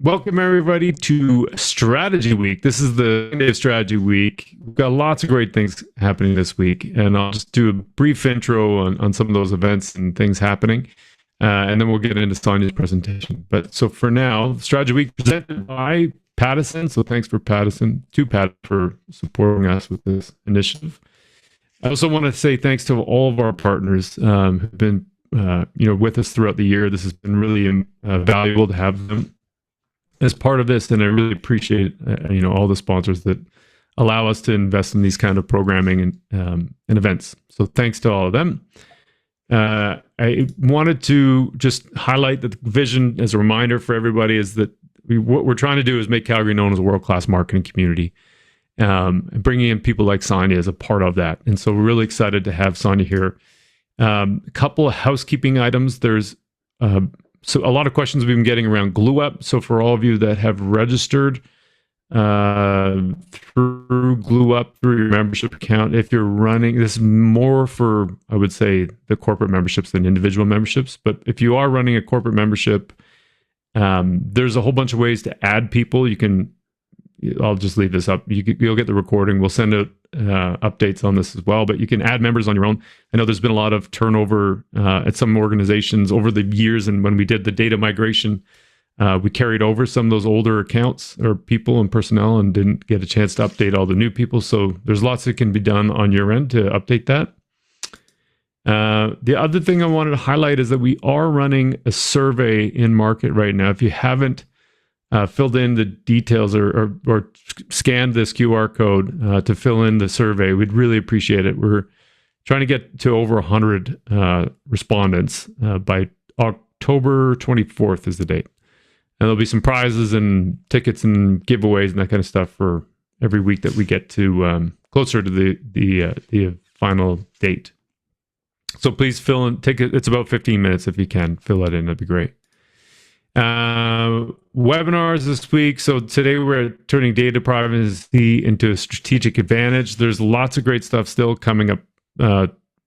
Welcome everybody to Strategy Week. This is the day of Strategy Week. We've got lots of great things happening this week, and I'll just do a brief intro on some of those events and things happening, and then we'll get into Sonia's presentation. But so for now, Strategy Week presented by Pattison. So thanks for Pattison for supporting us with this initiative. I also want to say thanks to all of our partners who've been with us throughout the year. This has been really valuable to have them as part of this, and I really appreciate all the sponsors that allow us to invest in these kind of programming and events. So thanks to all of them. I wanted to just highlight that the vision as a reminder for everybody is that what we're trying to do is make Calgary known as a world-class marketing community, and bringing in people like Sonia as a part of that. And so we're really excited to have Sonia here. A couple of housekeeping items. There's so a lot of questions we've been getting around Glue Up. So for all of you that have registered through Glue Up, through your membership account, if you're running, this is more for, I would say, the corporate memberships than individual memberships. But if you are running a corporate membership, there's a whole bunch of ways to add people. I'll just leave this up. You'll get the recording. We'll send out updates on this as well, but you can add members on your own. I know there's been a lot of turnover at some organizations over the years, and when we did the data migration, we carried over some of those older accounts or people and personnel and didn't get a chance to update all the new people. So there's lots that can be done on your end to update that. The other thing I wanted to highlight is that we are running a survey in market right now. If you haven't filled in the details or scanned this QR code to fill in the survey, we'd really appreciate it. We're trying to get to over 100 respondents by October 24th is the date. And there'll be some prizes and tickets and giveaways and that kind of stuff for every week that we get to closer to the final date. So please fill in, it's about 15 minutes if you can. Fill that in, that'd be great. Webinars this week. So today we're turning data privacy into a strategic advantage. There's lots of great stuff still coming up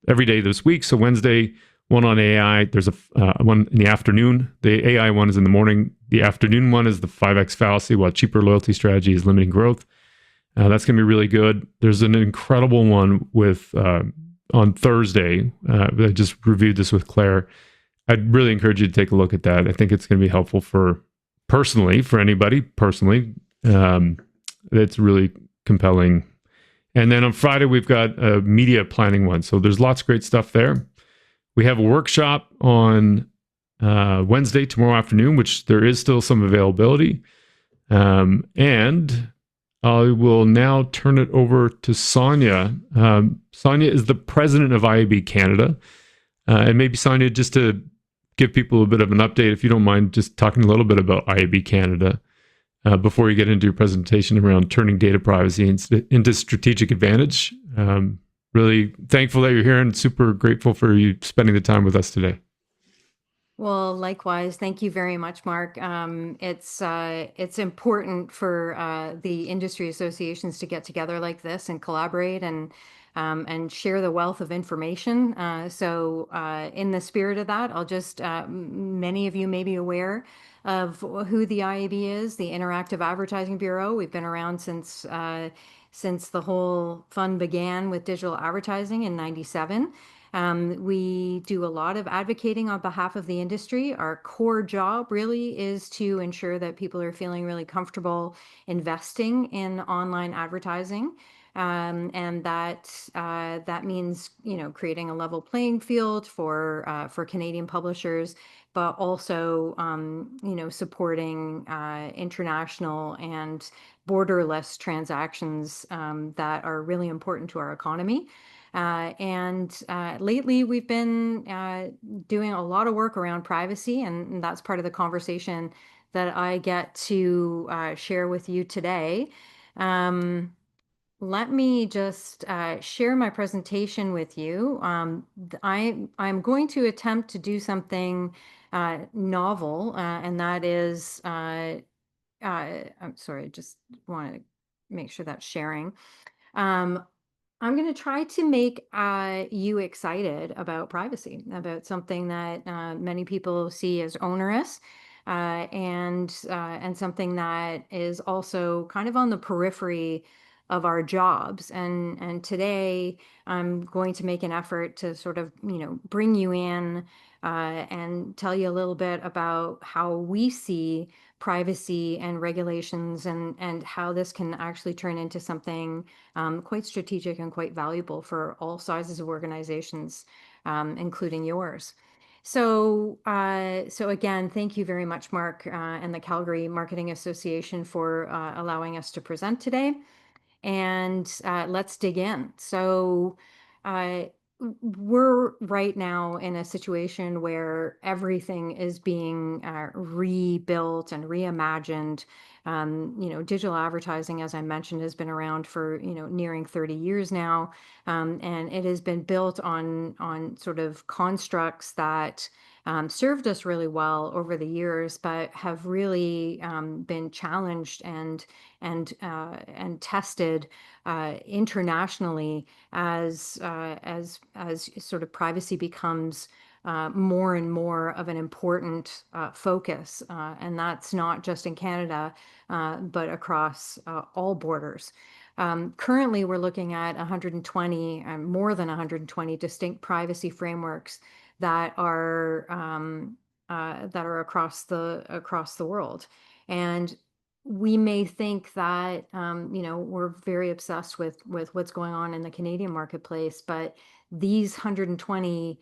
every day this week. So Wednesday, one on AI. There's a one in the afternoon. The AI one is in the morning. The afternoon one is the 5X fallacy, while cheaper loyalty strategy is limiting growth. That's going to be really good. There's an incredible one with on Thursday. I just reviewed this with Claire. I'd really encourage you to take a look at that. I think it's going to be helpful for anybody personally. It's really compelling. And then on Friday, we've got a media planning one. So there's lots of great stuff there. We have a workshop on Wednesday, tomorrow afternoon, which there is still some availability. And I will now turn it over to Sonia. Sonia is the president of IAB Canada. And maybe Sonia, just to give people a bit of an update, if you don't mind just talking a little bit about IAB Canada before you get into your presentation around turning data privacy into strategic advantage. Really thankful that you're here and super grateful for you spending the time with us today. Well, likewise, thank you very much, Mark. It's important for the industry associations to get together like this and collaborate and share the wealth of information. So in the spirit of that, I'll just, many of you may be aware of who the IAB is, the Interactive Advertising Bureau. We've been around since the whole fun began with digital advertising in '97. We do a lot of advocating on behalf of the industry. Our core job really is to ensure that people are feeling really comfortable investing in online advertising. And that means, creating a level playing field for Canadian publishers, but also, supporting international and borderless transactions that are really important to our economy. And lately, we've been doing a lot of work around privacy, and that's part of the conversation that I get to share with you today. Let me just share my presentation with you. I'm going to attempt to do something novel, and that is, I'm sorry, I just want to make sure that's sharing. I'm going to try to make you excited about privacy, about something that many people see as onerous. and something that is also kind of on the periphery of our jobs. And today I'm going to make an effort to sort of, bring you in and tell you a little bit about how we see privacy and regulations, and how this can actually turn into something quite strategic and quite valuable for all sizes of organizations, including yours. So again, thank you very much, Mark, and the Calgary Marketing Association for allowing us to present today. And let's dig in. So uh, we're right now in a situation where everything is being rebuilt and reimagined. Digital advertising, as I mentioned, has been around for nearing 30 years now, and it has been built on sort of constructs that served us really well over the years, but have really been challenged and tested internationally as sort of privacy becomes more and more of an important focus, and that's not just in Canada, but across all borders. Currently, we're looking at 120, more than 120 distinct privacy frameworks that are across the world. And we may think that we're very obsessed with what's going on in the Canadian marketplace, but these 120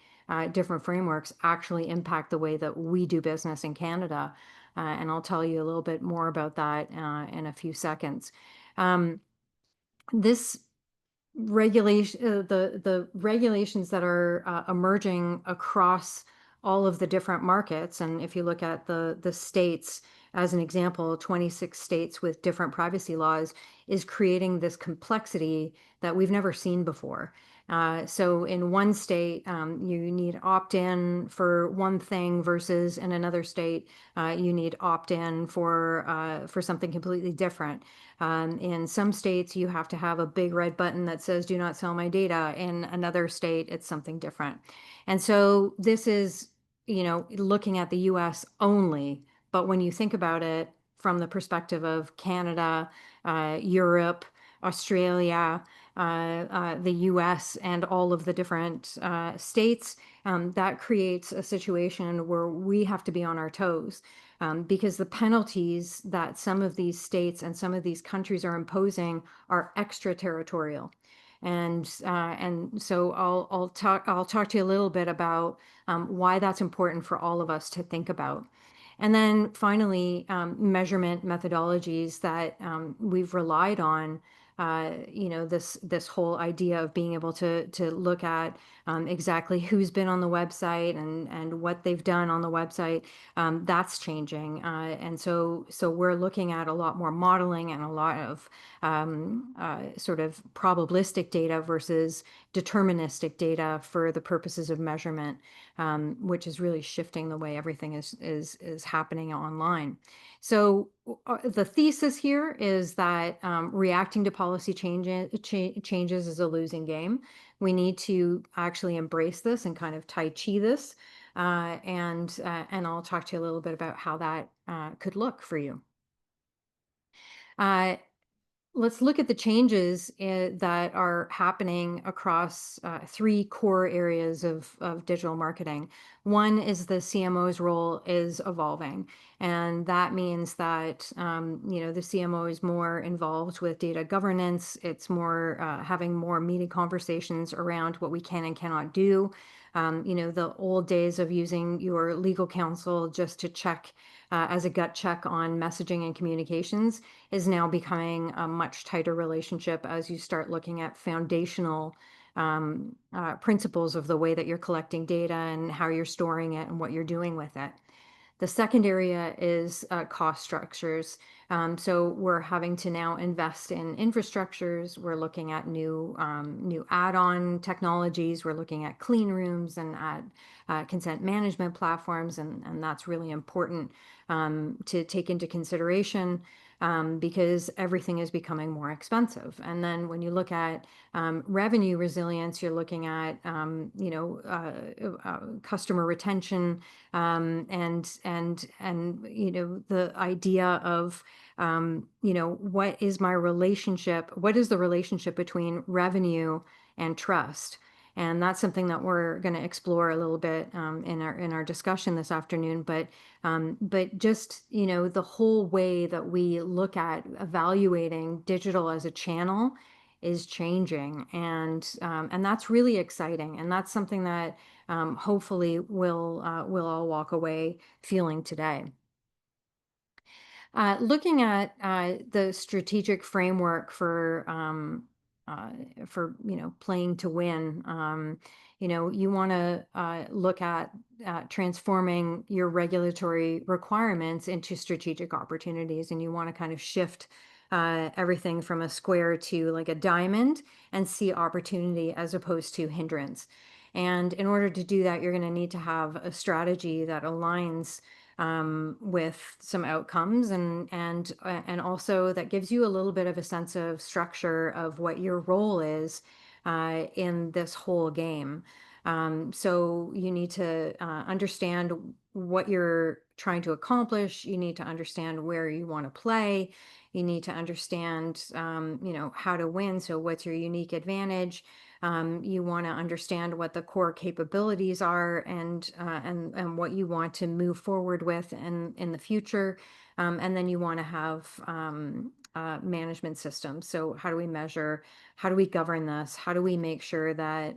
different frameworks actually impact the way that we do business in Canada. And I'll tell you a little bit more about that in a few seconds. This the regulations that are emerging across all of the different markets, and if you look at the states as an example, 26 states with different privacy laws, is creating this complexity that we've never seen before. So in one state, you need opt-in for one thing, versus in another state, you need opt-in for something completely different. In some states, you have to have a big red button that says, "Do not sell my data." In another state, it's something different. And so this is, looking at the US only. But when you think about it from the perspective of Canada, Europe, Australia, the US, and all of the different states, that creates a situation where we have to be on our toes, because the penalties that some of these states and some of these countries are imposing are extraterritorial. And so I'll talk to you a little bit about why that's important for all of us to think about. And then finally, measurement methodologies that we've relied on. This whole idea of being able to look at exactly who's been on the website and what they've done on the website, that's changing. And so we're looking at a lot more modeling and a lot of sort of probabilistic data versus deterministic data for the purposes of measurement, which is really shifting the way everything is happening online. So the thesis here is that reacting to policy changes is a losing game. We need to actually embrace this and kind of Tai Chi this. And I'll talk to you a little bit about how that could look for you. Let's look at the changes that are happening across three core areas of digital marketing. One is the CMO's role is evolving, and that means that the CMO is more involved with data governance. It's more having more meeting conversations around what we can and cannot do. The old days of using your legal counsel just to check as a gut check on messaging and communications is now becoming a much tighter relationship as you start looking at foundational principles of the way that you're collecting data and how you're storing it and what you're doing with it. The second area is cost structures. So we're having to now invest in infrastructures. We're looking at new add-on technologies. We're looking at clean rooms and at consent management platforms, and that's really important to take into consideration because everything is becoming more expensive. And then when you look at revenue resilience, you're looking at customer retention and the idea of what is my relationship? What is the relationship between revenue and trust? And that's something that we're going to explore a little bit in our discussion this afternoon. But just the whole way that we look at evaluating digital as a channel is changing, and that's really exciting, and that's something that hopefully we'll all walk away feeling today. Looking at the strategic framework for playing to win, you want to look at transforming your regulatory requirements into strategic opportunities, and you want to kind of shift everything from a square to like a diamond and see opportunity as opposed to hindrance. And in order to do that, you're going to need to have a strategy that aligns with some outcomes and also that gives you a little bit of a sense of structure of what your role is in this whole game. So you need to understand what you're trying to accomplish. You need to understand where you want to play. You need to understand, how to win. So what's your unique advantage? You want to understand what the core capabilities are and what you want to move forward with in the future. And then you want to have management systems. So how do we measure? How do we govern this? How do we make sure that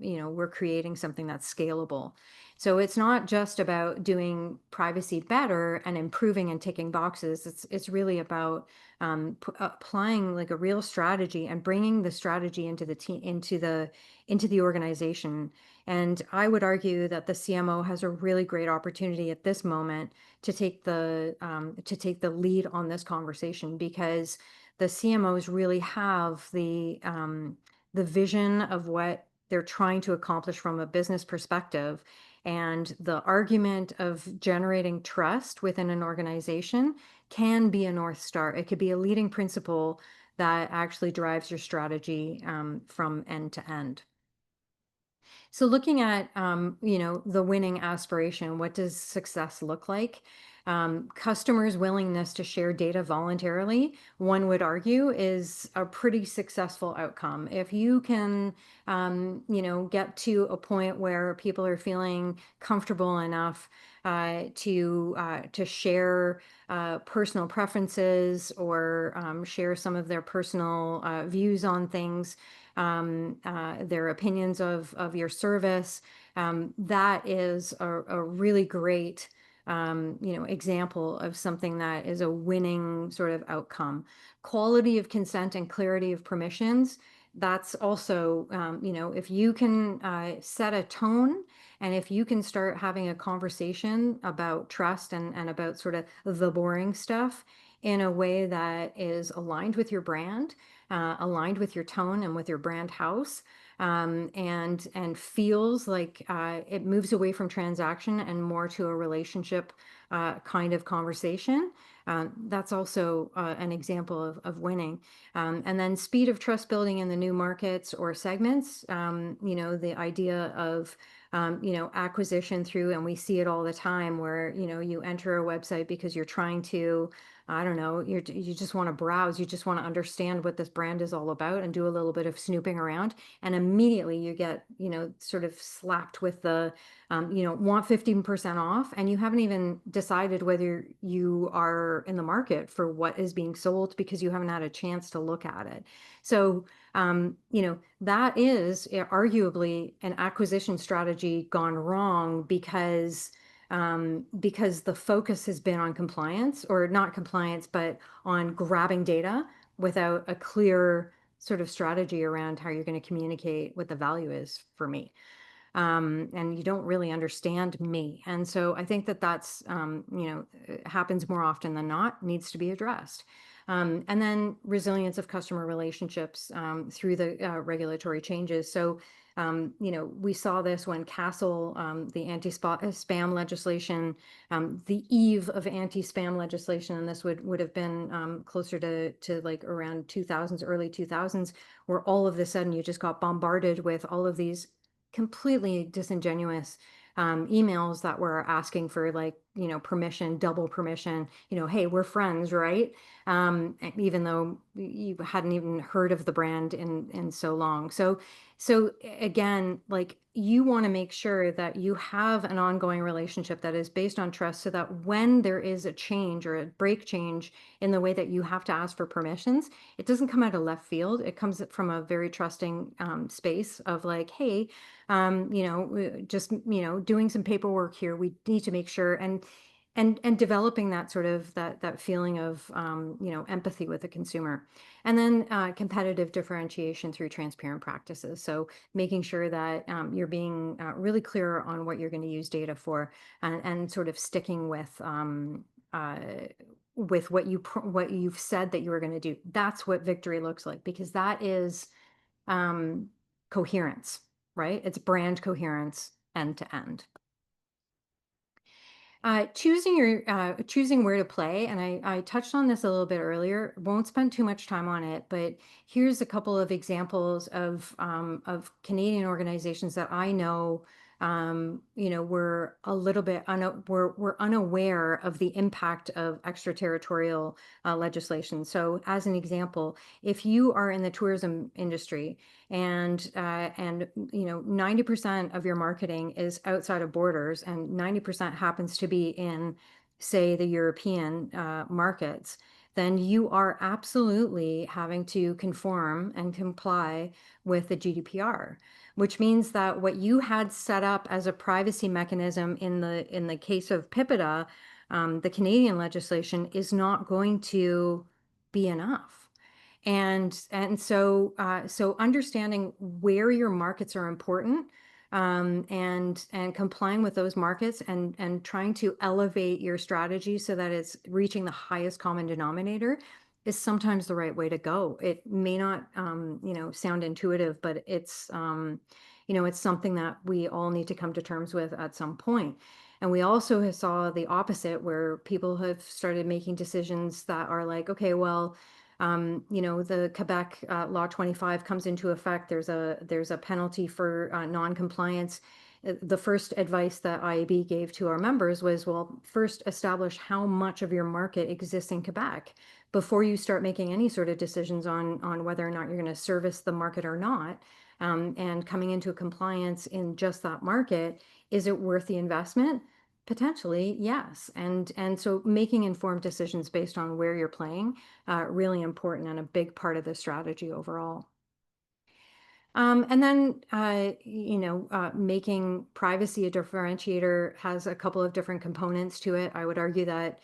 we're creating something that's scalable? So it's not just about doing privacy better and improving and ticking boxes. It's really about applying like a real strategy and bringing the strategy into the team, into the organization. And I would argue that the CMO has a really great opportunity at this moment to take the lead on this conversation, because the CMOs really have the vision of what they're trying to accomplish from a business perspective. And the argument of generating trust within an organization can be a North Star. It could be a leading principle that actually drives your strategy from end to end. So looking at, the winning aspiration, what does success look like? Customers' willingness to share data voluntarily, one would argue, is a pretty successful outcome. If you can, get to a point where people are feeling comfortable enough to share personal preferences or share some of their personal views on things, their opinions of your service. That is a really great example of something that is a winning sort of outcome. Quality of consent and clarity of permissions. That's also, if you can set a tone and if you can start having a conversation about trust and about sort of the boring stuff in a way that is aligned with your brand, aligned with your tone and with your brand house, and feels like it moves away from transaction and more to a relationship kind of conversation. That's also an example of winning. And then speed of trust building in the new markets or segments, the idea of acquisition through, and we see it all the time where, you enter a website because you're trying to, I don't know, you just want to browse, you just want to understand what this brand is all about and do a little bit of snooping around. And immediately you get, sort of slapped with the, want 15% off. And you haven't even decided whether you are in the market for what is being sold because you haven't had a chance to look at it. So, that is arguably an acquisition strategy gone wrong because the focus has been on compliance, or not compliance, but on grabbing data without a clear sort of strategy around how you're going to communicate what the value is for me. and you don't really understand me. And so I think that that's, happens more often than not, needs to be addressed. And then resilience of customer relationships through the regulatory changes. So, we saw this when Castle, the anti-spam legislation, the eve of anti-spam legislation, and this would have been closer to like around 2000s, early 2000s, where all of a sudden you just got bombarded with all of these completely disingenuous emails that were asking for like, permission, double permission, hey, we're friends, right? Even though you hadn't even heard of the brand in so long. So again, like you want to make sure that you have an ongoing relationship that is based on trust so that when there is a change or a break change in the way that you have to ask for permissions, it doesn't come out of left field. It comes from a very trusting space of like, hey, just, doing some paperwork here. We need to make sure and developing that sort of that feeling of empathy with the consumer. And then competitive differentiation through transparent practices. So making sure that you're being really clear on what you're going to use data for, and sort of sticking with what you've said that you were going to do. That's what victory looks like, because that is coherence, right? It's brand coherence end to end. Choosing where to play, and I touched on this a little bit earlier. Won't spend too much time on it, but here's a couple of examples of Canadian organizations that I know, were a little bit were unaware of the impact of extraterritorial legislation. So, as an example, if you are in the tourism industry and 90% of your marketing is outside of borders and 90% happens to be in, say, the European markets, then you are absolutely having to conform and comply with the GDPR, which means that what you had set up as a privacy mechanism in the case of PIPEDA, the Canadian legislation, is not going to be enough. And so understanding where your markets are important, and complying with those markets, and trying to elevate your strategy so that it's reaching the highest common denominator is sometimes the right way to go. It may not sound intuitive, but it's something that we all need to come to terms with at some point. And we also saw the opposite, where people have started making decisions that are like, okay, well, the Quebec Law 25 comes into effect. There's a penalty for non-compliance. The first advice that IAB gave to our members was, well, first establish how much of your market exists in Quebec before you start making any sort of decisions on whether or not you're going to service the market or not. And coming into compliance in just that market, is it worth the investment? Potentially, yes. And so making informed decisions based on where you're playing, really important and a big part of the strategy overall. And then, making privacy a differentiator has a couple of different components to it. I would argue that,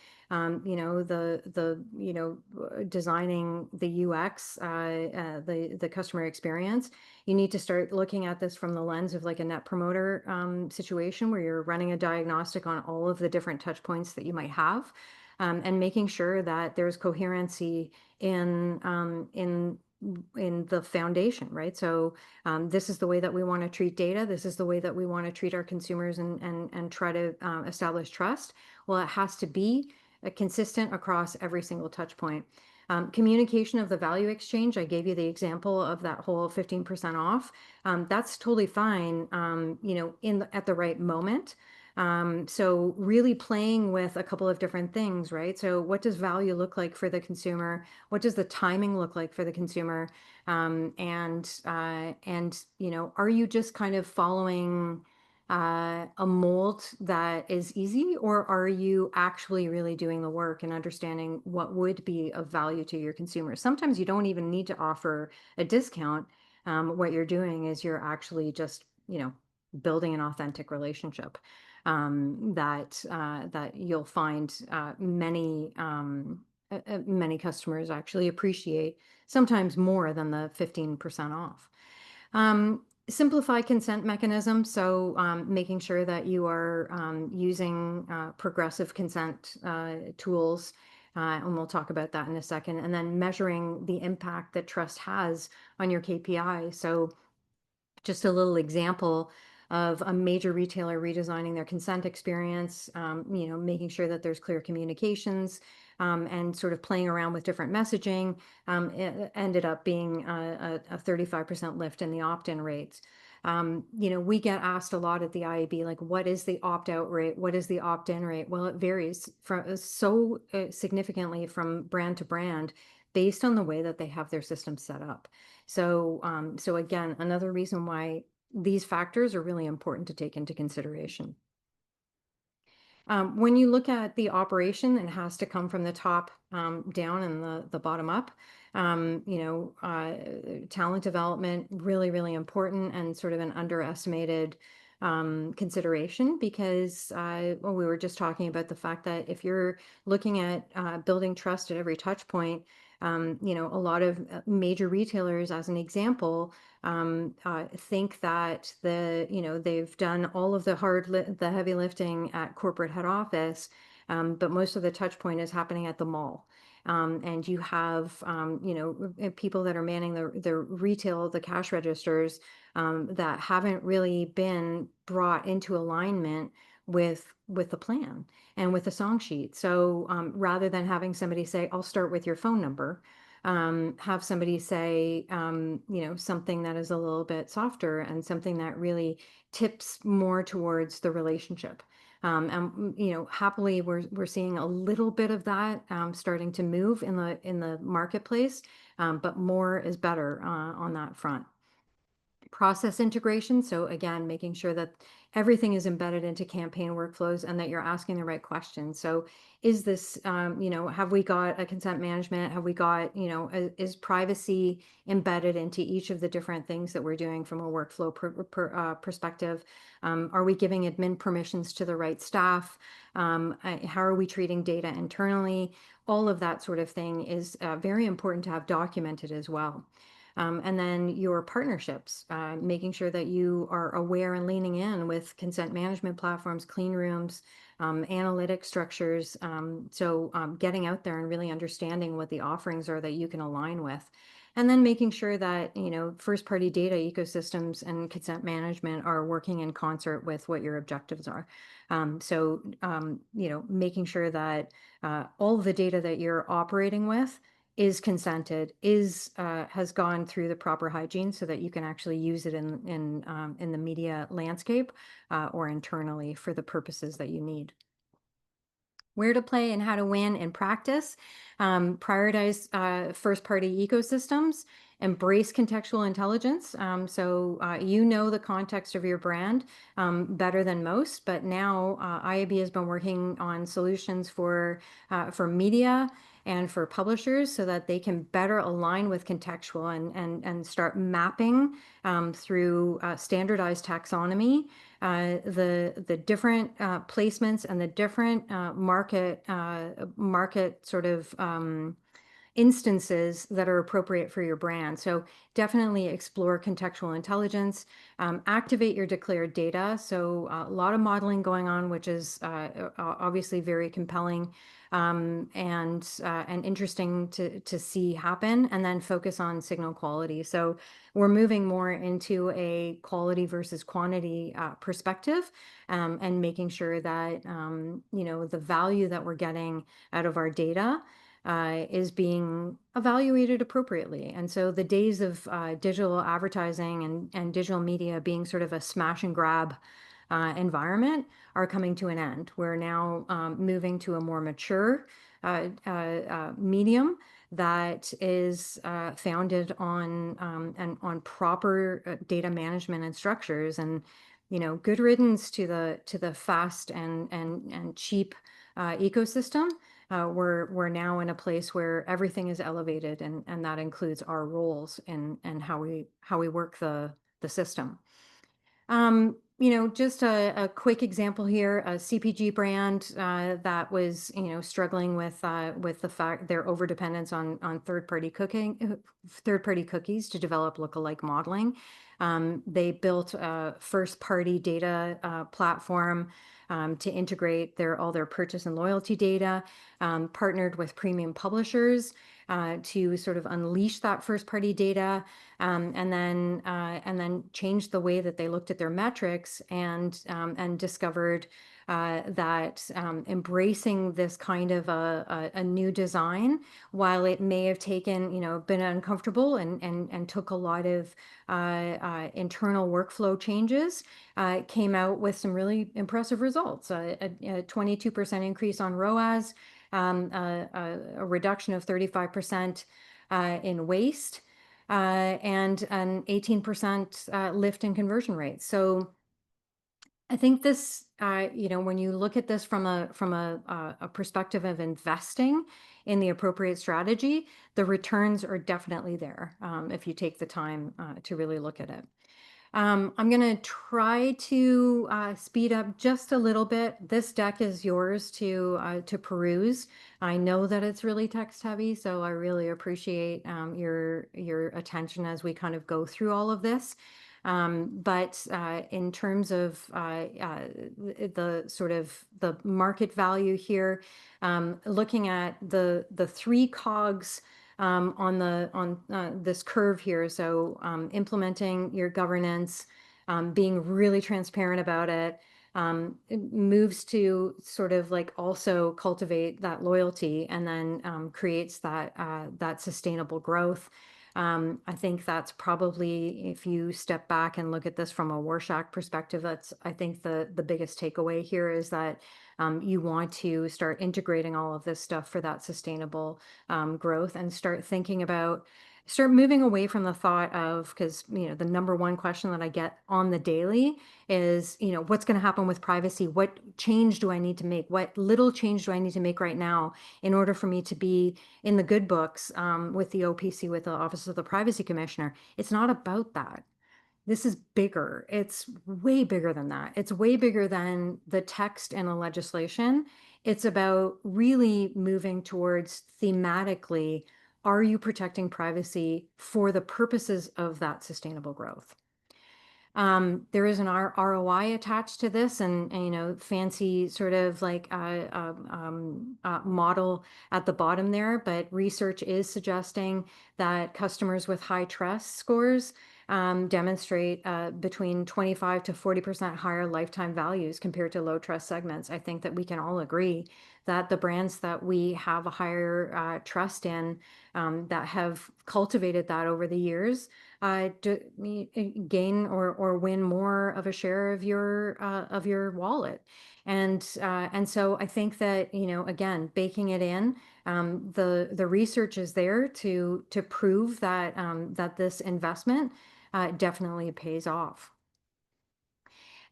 designing the UX, the customer experience, you need to start looking at this from the lens of like a net promoter situation, where you're running a diagnostic on all of the different touch points that you might have, and making sure that there's coherency in the foundation, right? So this is the way that we want to treat data. This is the way that we want to treat our consumers, and try to establish trust. Well, it has to be consistent across every single touch point. Communication of the value exchange, I gave you the example of that whole 15% off. That's totally fine, at the right moment. So really playing with a couple of different things, right? So what does value look like for the consumer? What does the timing look like for the consumer? Are you just kind of following a mold that is easy, or are you actually really doing the work and understanding what would be of value to your consumers? Sometimes you don't even need to offer a discount. What you're doing is you're actually just, building an authentic relationship, that you'll find many customers actually appreciate, sometimes more than the 15% off. Simplify consent mechanisms, so making sure that you are using progressive consent tools, and we'll talk about that in a second, and then measuring the impact that trust has on your KPI. So just a little example of a major retailer redesigning their consent experience, making sure that there's clear communications, and sort of playing around with different messaging, it ended up being a 35% lift in the opt-in rates. We get asked a lot at the IAB, like, what is the opt-out rate? What is the opt-in rate? Well, it varies so significantly from brand to brand based on the way that they have their system set up. So again, another reason why these factors are really important to take into consideration. When you look at the operation, it has to come from the top down and the bottom up. Talent development, really, really important and sort of an underestimated consideration, because we were just talking about the fact that if you're looking at building trust at every touch point, a lot of major retailers, as an example, think that they've done all of the heavy lifting at corporate head office, but most of the touch point is happening at the mall. And you have people that are manning the retail, the cash registers, that haven't really been brought into alignment with the plan and with the song sheet. So rather than having somebody say, I'll start with your phone number, have somebody say, something that is a little bit softer and something that really tips more towards the relationship. And happily, we're seeing a little bit of that starting to move in the marketplace, but more is better on that front. Process integration. So again, making sure that everything is embedded into campaign workflows and that you're asking the right questions. So is this, have we got a consent management? Have we got, is privacy embedded into each of the different things that we're doing from a workflow perspective? Are we giving admin permissions to the right staff? How are we treating data internally? All of that sort of thing is very important to have documented as well. And then your partnerships, making sure that you are aware and leaning in with consent management platforms, clean rooms, analytic structures. So getting out there and really understanding what the offerings are that you can align with. And then making sure that, first party data ecosystems and consent management are working in concert with what your objectives are. Making sure that all of the data that you're operating with is consented, has gone through the proper hygiene so that you can actually use it in the media landscape or internally for the purposes that you need. Where to play and how to win in practice. Prioritize first-party ecosystems. Embrace contextual intelligence. You know the context of your brand better than most, but now IAB has been working on solutions for media and for publishers so that they can better align with contextual and start mapping through standardized taxonomy the different placements and the different market sort of instances that are appropriate for your brand. So definitely explore contextual intelligence, activate your declared data. So a lot of modeling going on, which is obviously very compelling and interesting to see happen, and then focus on signal quality. So we're moving more into a quality versus quantity perspective, and making sure that the value that we're getting out of our data is being evaluated appropriately. And so the days of digital advertising and digital media being sort of a smash and grab environment are coming to an end. We're now moving to a more mature medium that is founded on proper data management and structures. And good riddance to the fast and cheap ecosystem. We're now in a place where everything is elevated, and that includes our roles and how we work the system. just a quick example here, a CPG brand that was, struggling with the fact their overdependence on third-party cookies to develop lookalike modeling. They built a first-party data platform to integrate all their purchase and loyalty data, partnered with premium publishers to sort of unleash that first-party data, and then changed the way that they looked at their metrics, and discovered that embracing this kind of a new design, while it may have taken, been uncomfortable and took a lot of internal workflow changes, came out with some really impressive results. A 22% increase on ROAS, a reduction of 35% in waste, and an 18% lift in conversion rates. So I think this, when you look at this from a perspective of investing in the appropriate strategy, the returns are definitely there, if you take the time to really look at it. I'm going to try to speed up just a little bit. This deck is yours to peruse. I know that it's really text heavy, so I really appreciate your attention as we kind of go through all of this. But in terms of the sort of the market value here, looking at the three cogs on this curve here. So implementing your governance, being really transparent about it, it moves to sort of like also cultivate that loyalty, and then creates that sustainable growth. I think that's probably, if you step back and look at this from a Rorschach perspective, that's, I think, the biggest takeaway here is that you want to start integrating all of this stuff for that sustainable growth, and start moving away from the thought of, because the number one question that I get on the daily is, what's going to happen with privacy? What change do I need to make? What little change do I need to make right now in order for me to be in the good books with the OPC, with the Office of the Privacy Commissioner? It's not about that. This is bigger. It's way bigger than that. It's way bigger than the text and the legislation. It's about really moving towards thematically, are you protecting privacy for the purposes of that sustainable growth? There is an ROI attached to this, and fancy sort of like model at the bottom there, but research is suggesting that customers with high trust scores demonstrate between 25 to 40% higher lifetime values compared to low trust segments. I think that we can all agree that the brands that we have a higher trust in, that have cultivated that over the years, gain or win more of a share of your wallet. And so I think that, again, baking it in, the research is there to prove that that this investment definitely pays off.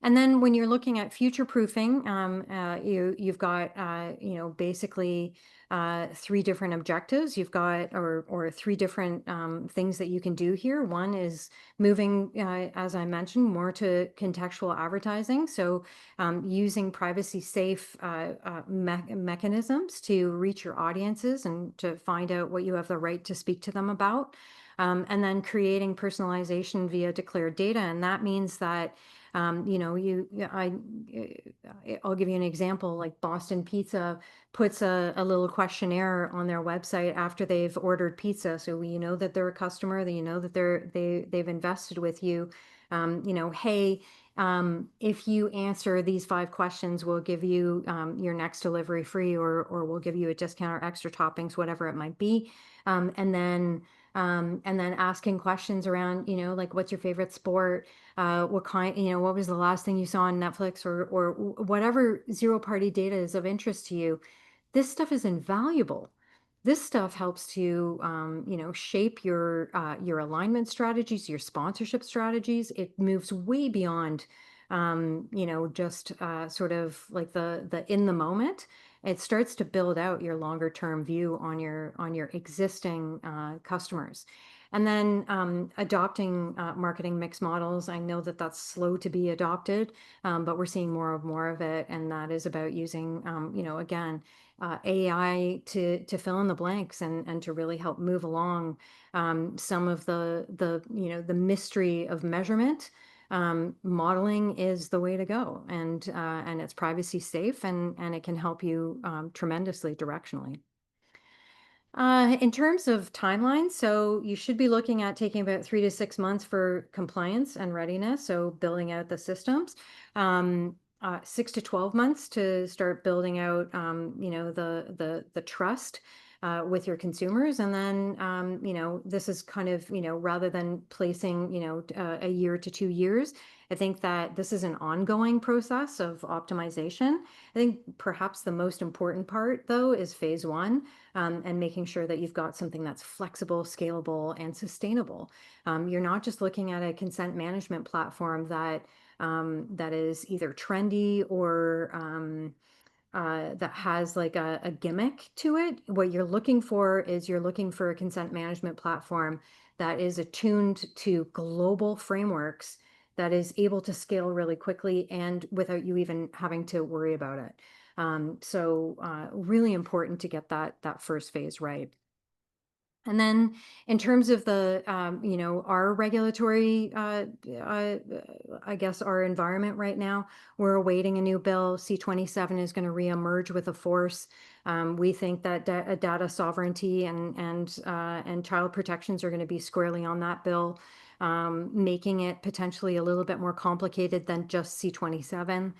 And then when you're looking at future proofing, you've got basically three different objectives. You've got or three different things that you can do here. One is moving, as I mentioned, more to contextual advertising. So using privacy safe mechanisms to reach your audiences and to find out what you have the right to speak to them about. And then creating personalization via declared data. And that means that I'll give you an example, like Boston Pizza puts a little questionnaire on their website after they've ordered pizza. So you know that they're a customer, that you know that they've invested with you. Hey, if you answer these 5 questions, we'll give you your next delivery free, or we'll give you a discount or extra toppings, whatever it might be. And then asking questions around, like, what's your favorite sport? What kind, what was the last thing you saw on Netflix, or whatever zero party data is of interest to you. This stuff is invaluable. This stuff helps to, shape your alignment strategies, your sponsorship strategies. It moves way beyond, just sort of like the in the moment. It starts to build out your longer term view on your existing customers. And then adopting marketing mix models. I know that that's slow to be adopted, but we're seeing more of it. And that is about using, again, AI to fill in the blanks and to really help move along some of the mystery of measurement. Modeling is the way to go, and it's privacy safe, and it can help you tremendously directionally. In terms of timeline, so you should be looking at taking about 3 to 6 months for compliance and readiness, so building out the systems. 6 to 12 months to start building out, the trust with your consumers, and then, this is kind of, rather than placing, a year to 2 years. I think that this is an ongoing process of optimization. I think perhaps the most important part, though, is phase one, and making sure that you've got something that's flexible, scalable, and sustainable. You're not just looking at a consent management platform that is either trendy or that has like a gimmick to it. What you're looking for is you're looking for a consent management platform that is attuned to global frameworks, that is able to scale really quickly and without you even having to worry about it. So really important to get that first phase right. And then in terms of our regulatory, I guess our environment right now, we're awaiting a new bill. C-27 is going to reemerge with a force. We think that data sovereignty and child protections are going to be squarely on that bill, making it potentially a little bit more complicated than just C-27.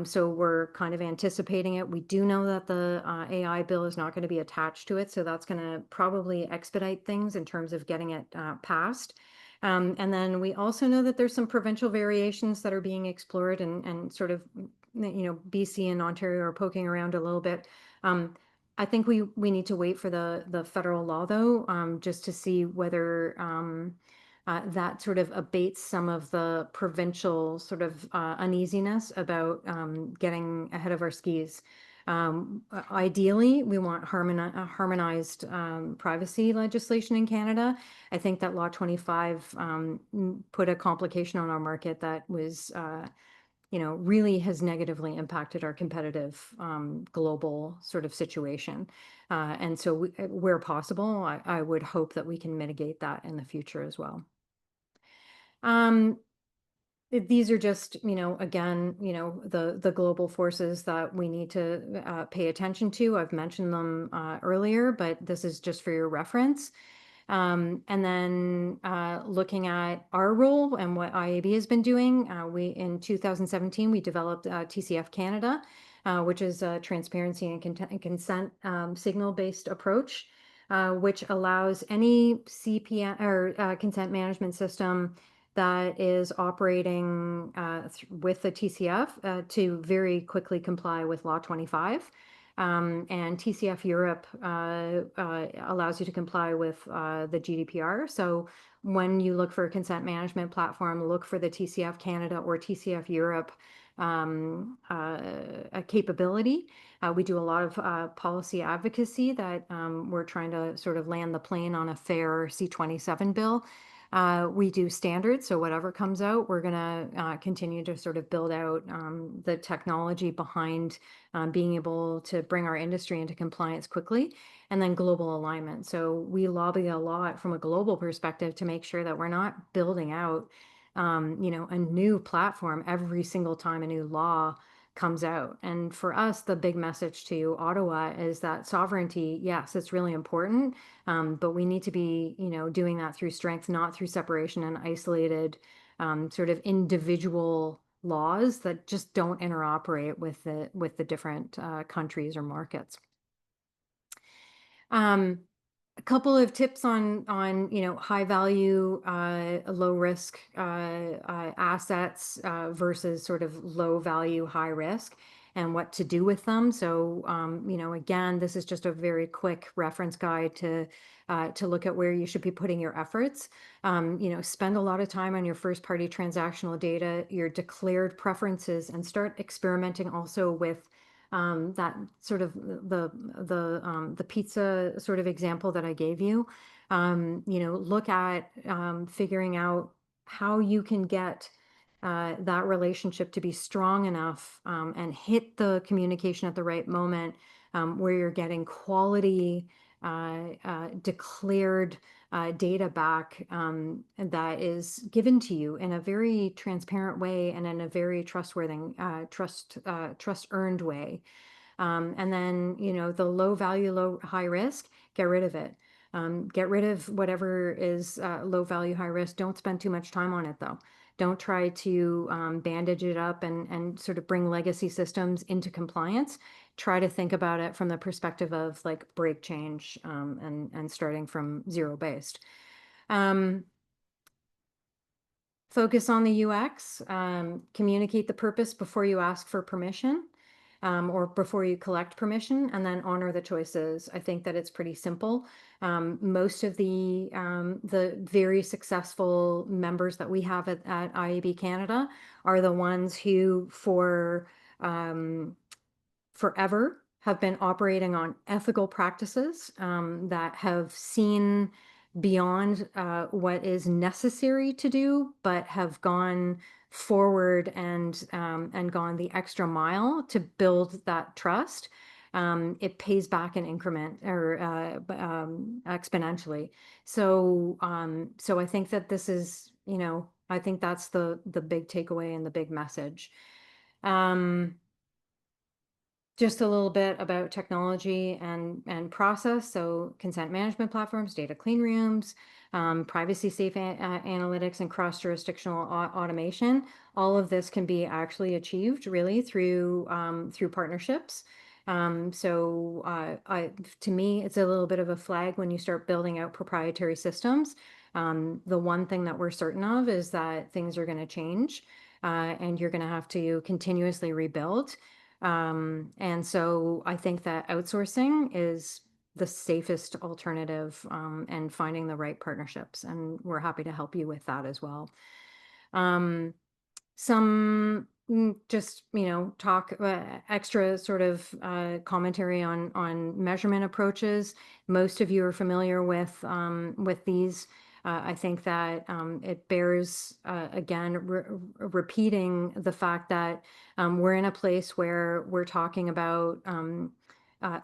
So we're kind of anticipating it. We do know that the AI bill is not going to be attached to it, so that's going to probably expedite things in terms of getting it passed. And then we also know that there's some provincial variations that are being explored, and sort of, BC and Ontario are poking around a little bit. I think we need to wait for the federal law, though, just to see whether that sort of abates some of the provincial sort of uneasiness about getting ahead of our skis. Ideally, we want harmonized privacy legislation in Canada. I think that Law 25 put a complication on our market that was, really has negatively impacted our competitive global sort of situation. And so where possible, I would hope that we can mitigate that in the future as well. These are just, again, the global forces that we need to pay attention to. I've mentioned them earlier, but this is just for your reference. And then looking at our role and what IAB has been doing, in 2017, we developed TCF Canada, which is a transparency and consent signal-based approach, which allows any CPM or consent management system that is operating with the TCF to very quickly comply with Law 25. And TCF Europe allows you to comply with the GDPR. So when you look for a consent management platform, look for the TCF Canada or TCF Europe a capability. We do a lot of policy advocacy that we're trying to sort of land the plane on a fair C-27 bill. We do standards, so whatever comes out, we're going to continue to sort of build out the technology behind being able to bring our industry into compliance quickly, and then global alignment. So we lobby a lot from a global perspective to make sure that we're not building out, a new platform every single time a new law comes out. And for us, the big message to Ottawa is that sovereignty, yes, it's really important, but we need to be, doing that through strength, not through separation and isolated sort of individual laws that just don't interoperate with the different countries or markets. A couple of tips on high value, low risk assets versus sort of low value, high risk, and what to do with them. So again, this is just a very quick reference guide to look at where you should be putting your efforts. Spend a lot of time on your first party transactional data, your declared preferences, and start experimenting also with that sort of the pizza sort of example that I gave you. Look at figuring out how you can get that relationship to be strong enough and hit the communication at the right moment where you're getting quality declared data back that is given to you in a very transparent way and in a very trustworthy, trust earned way. And then, the low value, high risk, get rid of it. Get rid of whatever is low value, high risk. Don't spend too much time on it though. Don't try to bandage it up and sort of bring legacy systems into compliance. Try to think about it from the perspective of like break change and starting from zero based. Focus on the UX, communicate the purpose before you ask for permission, or before you collect permission, and then honor the choices. I think that it's pretty simple. Most of the very successful members that we have at IAB Canada are the ones who forever have been operating on ethical practices that have seen beyond what is necessary to do, but have gone forward and gone the extra mile to build that trust. It pays back in increment or exponentially. So I think that this is, I think that's the big takeaway and the big message. Just a little bit about technology and process. So consent management platforms, data clean rooms, privacy safe analytics, and cross-jurisdictional automation. All of this can be actually achieved really through partnerships. To me, it's a little bit of a flag when you start building out proprietary systems. The one thing that we're certain of is that things are going to change, and you're going to have to continuously rebuild. And so I think that outsourcing is the safest alternative, and finding the right partnerships. And we're happy to help you with that as well. Some just, talk extra sort of commentary on measurement approaches. Most of you are familiar with these. I think that it bears, again, repeating the fact that we're in a place where we're talking about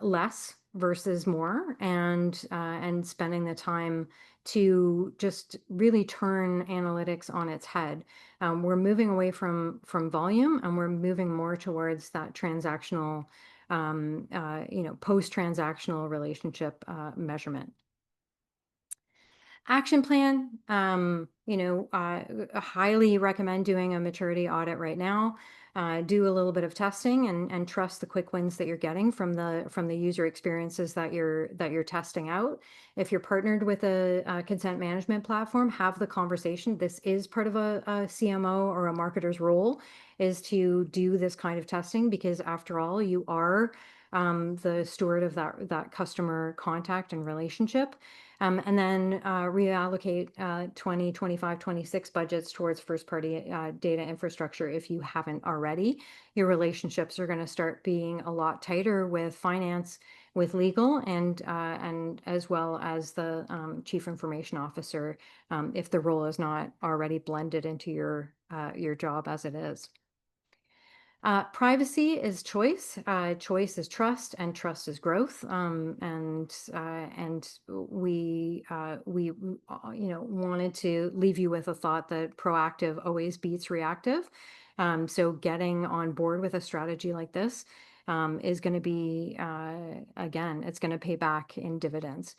less versus more, and spending the time to just really turn analytics on its head. We're moving away from volume, and we're moving more towards that transactional, post-transactional relationship measurement. Action plan, I highly recommend doing a maturity audit right now. Do a little bit of testing and trust the quick wins that you're getting from the user experiences that you're testing out. If you're partnered with a consent management platform, have the conversation. This is part of a CMO or a marketer's role, is to do this kind of testing, because after all, you are the steward of that customer contact and relationship. And then reallocate 20, 25, 26 budgets towards first-party data infrastructure if you haven't already. Your relationships are going to start being a lot tighter with finance, with legal, and as well as the chief information officer, if the role is not already blended into your job as it is. Privacy is choice. Choice is trust, and trust is growth. And we wanted to leave you with a thought that proactive always beats reactive. So getting on board with a strategy like this is going to be, again, it's going to pay back in dividends.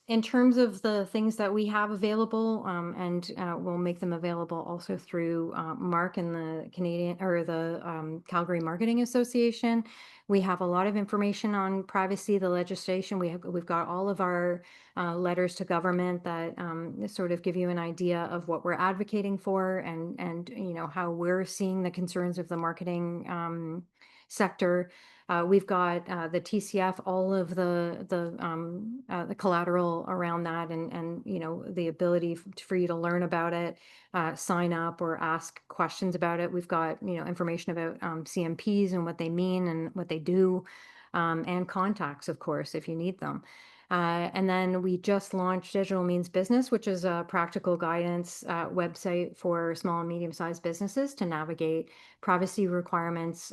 In terms of the things that we have available, and we'll make them available also through Mark and the Canadian or the Calgary Marketing Association. We have a lot of information on privacy, the legislation. We've got all of our letters to government that sort of give you an idea of what we're advocating for, and how we're seeing the concerns of the marketing sector. We've got the TCF, all of the collateral around that, and the ability for you to learn about it, sign up or ask questions about it. We've got information about CMPs and what they mean and what they do, and contacts, of course, if you need them. And then we just launched Digital Means Business, which is a practical guidance website for small and medium-sized businesses to navigate privacy requirements,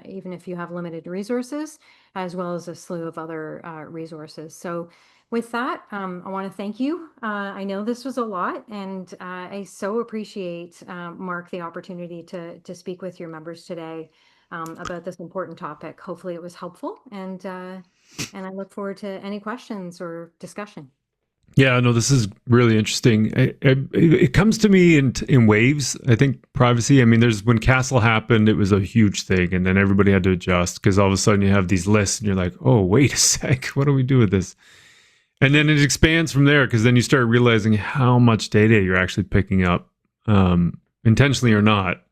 even if you have limited resources, as well as a slew of other resources. So with that, I want to thank you. I know this was a lot, and I so appreciate, Mark, the opportunity to speak with your members today about this important topic. Hopefully it was helpful, and I look forward to any questions or discussion. Yeah, no, this is really interesting. It comes to me in waves. I think privacy. I mean, there's when Castle happened, it was a huge thing, and then everybody had to adjust because all of a sudden you have these lists, and you're like, oh, wait a sec, what do we do with this? And then it expands from there because then you start realizing how much data you're actually picking up, intentionally or not.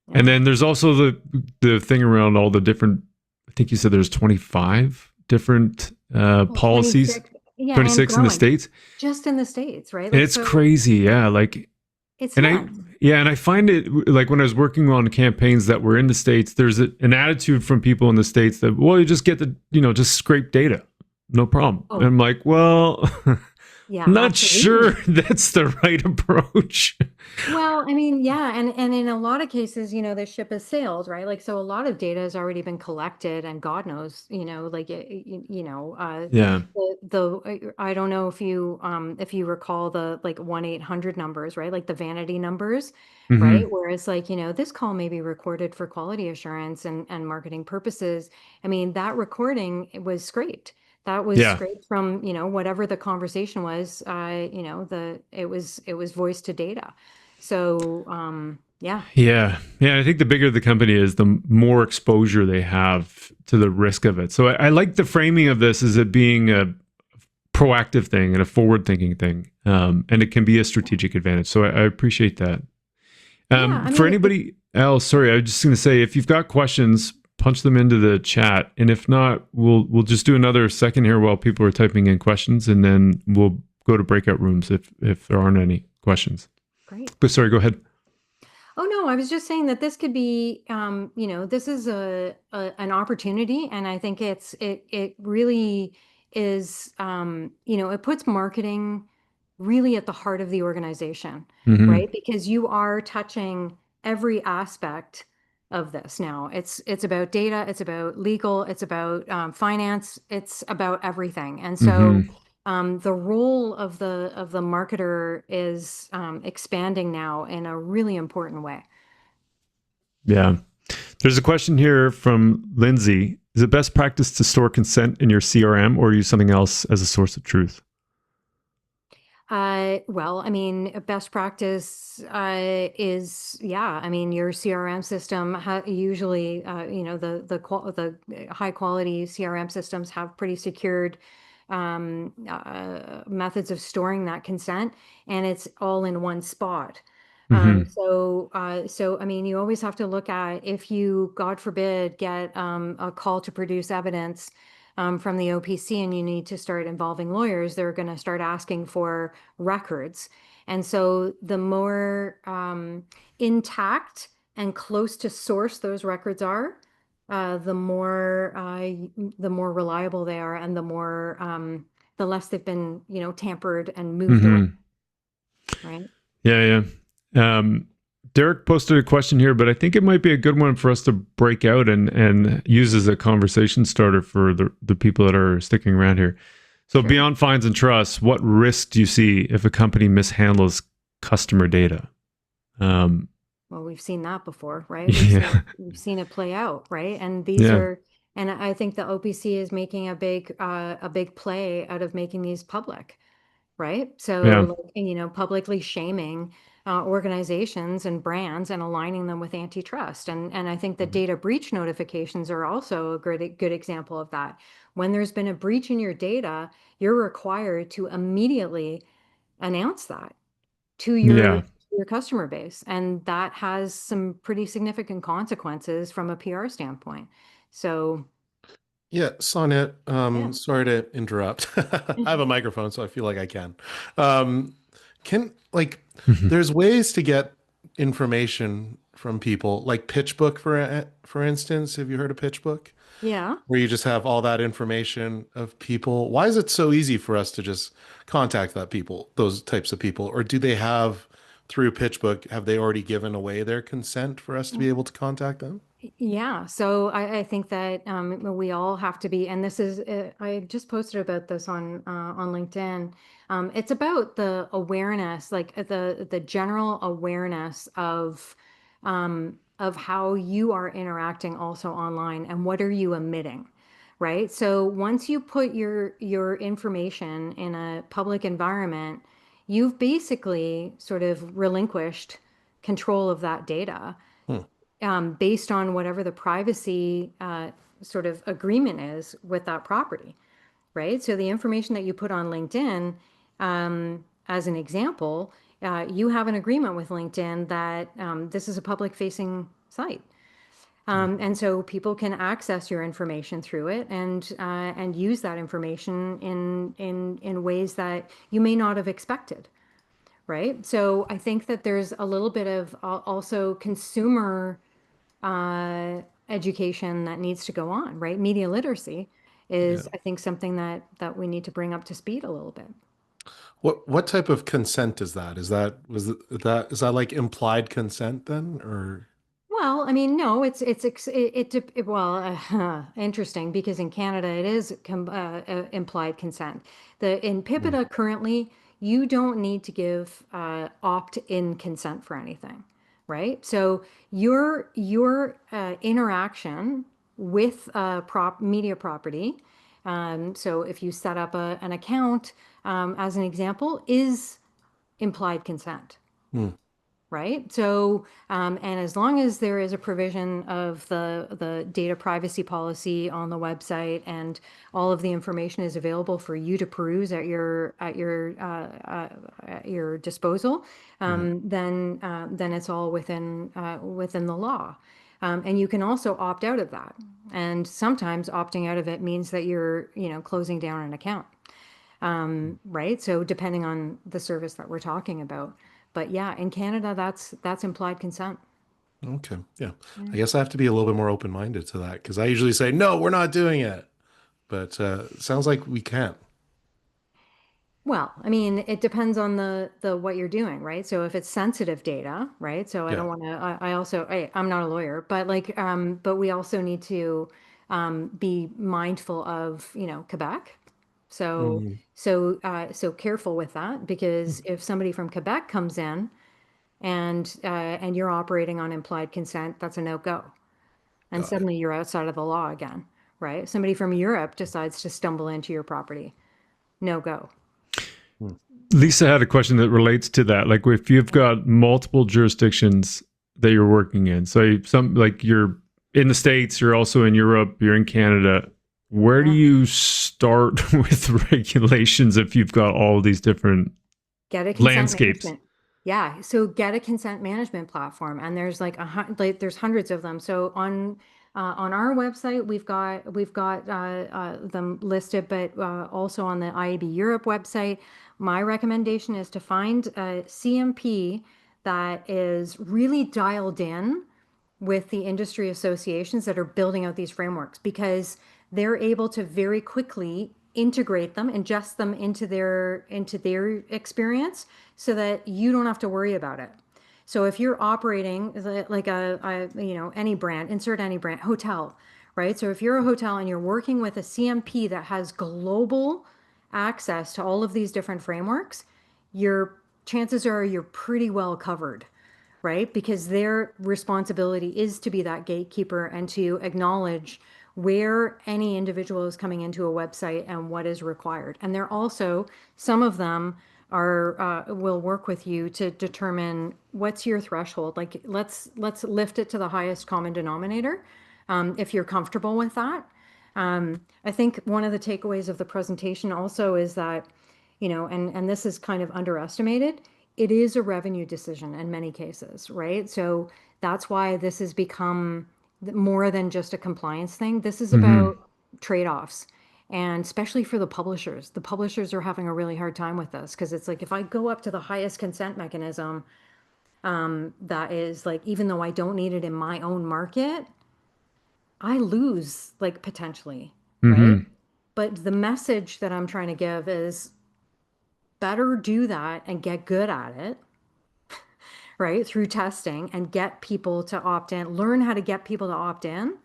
Yeah. And then there's also the thing around all the different. I think you said there's 25 different policies. 26, yeah, 26 in the States. Just in the States, right? And it's crazy. Yeah. It's and nuts. and I find it like when I was working on campaigns that were in the States, there's an attitude from people in the States that, well, you just get just scrape data. No problem. Oh. And I'm like, well, yeah, I'm not sure that's the right approach. Well, I mean, yeah, and in a lot of cases, the ship has sailed, right? Like, so a lot of data has already been collected, and God knows, Yeah. I don't know if you recall the like 1-800 numbers, right? Like the vanity numbers, right? Whereas like, this call may be recorded for quality assurance and marketing purposes. I mean, that recording was scraped. That was Yeah. scraped from, whatever the conversation was, it was voice to data. So, yeah. Yeah. Yeah. I think the bigger the company is, the more exposure they have to the risk of it. So I like the framing of this as it being a proactive thing and a forward thinking thing. And it can be a strategic advantage. So I appreciate that. For anybody else, sorry, I was just going to say, if you've got questions, punch them into the chat. And if not, we'll just do another second here while people are typing in questions, and then we'll go to breakout rooms if there aren't any questions. Great. But sorry, go ahead. Oh no, I was just saying that this could be, this is an opportunity, and I think it really is, it puts marketing really at the heart of the organization, right? Because you are touching every aspect of this now. It's about data, it's about legal, it's about finance, it's about everything, and so. The role of the marketer is expanding now in a really important way. Yeah. There's a question here from Lindsay. Is it best practice to store consent in your CRM or use something else as a source of truth? Well, I mean, best practice is, yeah, I mean, your CRM system usually, the high quality CRM systems have pretty secured methods of storing that consent, and it's all in one spot. So I mean, you always have to look at, if you, God forbid, get a call to produce evidence from the OPC, and you need to start involving lawyers, they're going to start asking for records. And so the more intact and close to source those records are, the more reliable they are, and the less they've been, tampered and moved around. Right? Yeah. Derek posted a question here, but I think it might be a good one for us to break out and use as a conversation starter for the people that are sticking around here. So, beyond fines and trusts, what risk do you see if a company mishandles customer data? Well, we've seen that before, right? We've seen it play out, right? And and I think the OPC is making a big play out of making these public, right? So, publicly shaming organizations and brands and aligning them with antitrust. And I think the data breach notifications are also a good example of that. When there's been a breach in your data, you're required to immediately announce that to your customer base. And that has some pretty significant consequences from a PR standpoint. So, Yeah, Sonia, yeah. sorry to interrupt. I have a microphone, so I feel like I can. Um, like, there's ways to get information from people, like PitchBook, for instance. Have you heard of PitchBook? Yeah. Where you just have all that information of people. Why is it so easy for us to just contact those types of people? Or do they have, through PitchBook, have they already given away their consent for us to be able to contact them? Yeah, so I think that we all have to be, and this is, I just posted about this on LinkedIn. It's about the awareness, like the general awareness of how you are interacting also online and what are you emitting, right? So once you put your information in a public environment, you've basically sort of relinquished control of that data Hmm. based on whatever the privacy sort of agreement is with that property, right? So the information that you put on LinkedIn, as an example, you have an agreement with LinkedIn that this is a public facing site. And so people can access your information through it and use that information in ways that you may not have expected, right? So I think that there's a little bit of also consumer education that needs to go on, right? Media literacy Yeah. is, I think, something that we need to bring up to speed a little bit. What type of consent is that? Is that like implied consent then, or Well, I mean, no, well, interesting because in Canada it is implied consent. The in Hmm. PIPEDA currently, you don't need to give opt-in consent for anything, right? So your interaction with prop media property, so if you set up an account, as an example, is implied consent, Hmm. right? So, and as long as there is a provision of the data privacy policy on the website and all of the information is available for you to peruse at your disposal, Hmm. then it's all within the law. And you can also opt out of that. And sometimes opting out of it means that you're, closing down an account, right? So depending on the service that we're talking about. But yeah, in Canada, that's implied consent. Okay. Yeah. Yeah. I guess I have to be a little bit more open-minded to that because I usually say, no, we're not doing it. But it sounds like we can. Well, I mean, it depends on the what you're doing, right? So if it's sensitive data, right? So I Yeah. don't want to. I also I'm not a lawyer, but but we also need to be mindful of Quebec. So Mhm. so careful with that because if somebody from Quebec comes in and you're operating on implied consent, that's a no-go. And Got it. suddenly you're outside of the law again, right? Somebody from Europe decides to stumble into your property, no-go. Hmm. Lisa had a question that relates to that. Like if you've got multiple jurisdictions that you're working in, so some like you're in the States, you're also in Europe, you're in Canada. Where do Yeah. you start with regulations if you've got all these different Get a consent landscapes? management. Yeah, so get a consent management platform, and there's there's hundreds of them. So on our website, we've got them listed, but also on the IAB Europe website. My recommendation is to find a CMP that is really dialed in with the industry associations that are building out these frameworks because they're able to very quickly integrate them, ingest them into their experience so that you don't have to worry about it. So if you're operating like any brand, insert any brand, hotel, right? So if you're a hotel and you're working with a CMP that has global access to all of these different frameworks, your chances are you're pretty well covered, right? Because their responsibility is to be that gatekeeper and to acknowledge where any individual is coming into a website and what is required. And they're also, some of them are will work with you to determine what's your threshold. Like let's lift it to the highest common denominator, if you're comfortable with that. I think one of the takeaways of the presentation also is that, and this is kind of underestimated, it is a revenue decision in many cases, right? So that's why this has become more than just a compliance thing. This is about trade-offs. And especially for the publishers are having a really hard time with this because it's like if I go up to the highest consent mechanism, that is like, even though I don't need it in my own market, I lose like potentially, right? But the message that I'm trying to give is better do that and get good at it, right? Through testing and get people to opt in, learn how to get people to opt in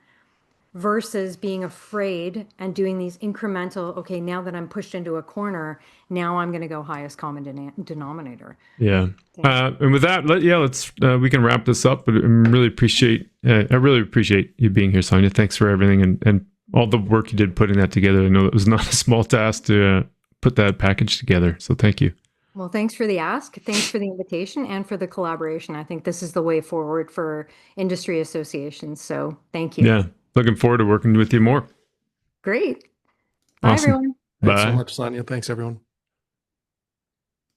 versus being afraid and doing these incremental, okay, now that I'm pushed into a corner, now I'm going to go highest common denominator. Yeah. And with that, let's we can wrap this up. But I really appreciate you being here, Sonia. Thanks for everything and all the work you did putting that together. I know it was not a small task to put that package together. So thank you. Well, thanks for the ask. Thanks for the invitation and for the collaboration. I think this is the way forward for industry associations. So thank you. Yeah. Looking forward to working with you more. Great. Bye, Awesome. everyone. Thanks Bye. so much, Sonia. Thanks, everyone.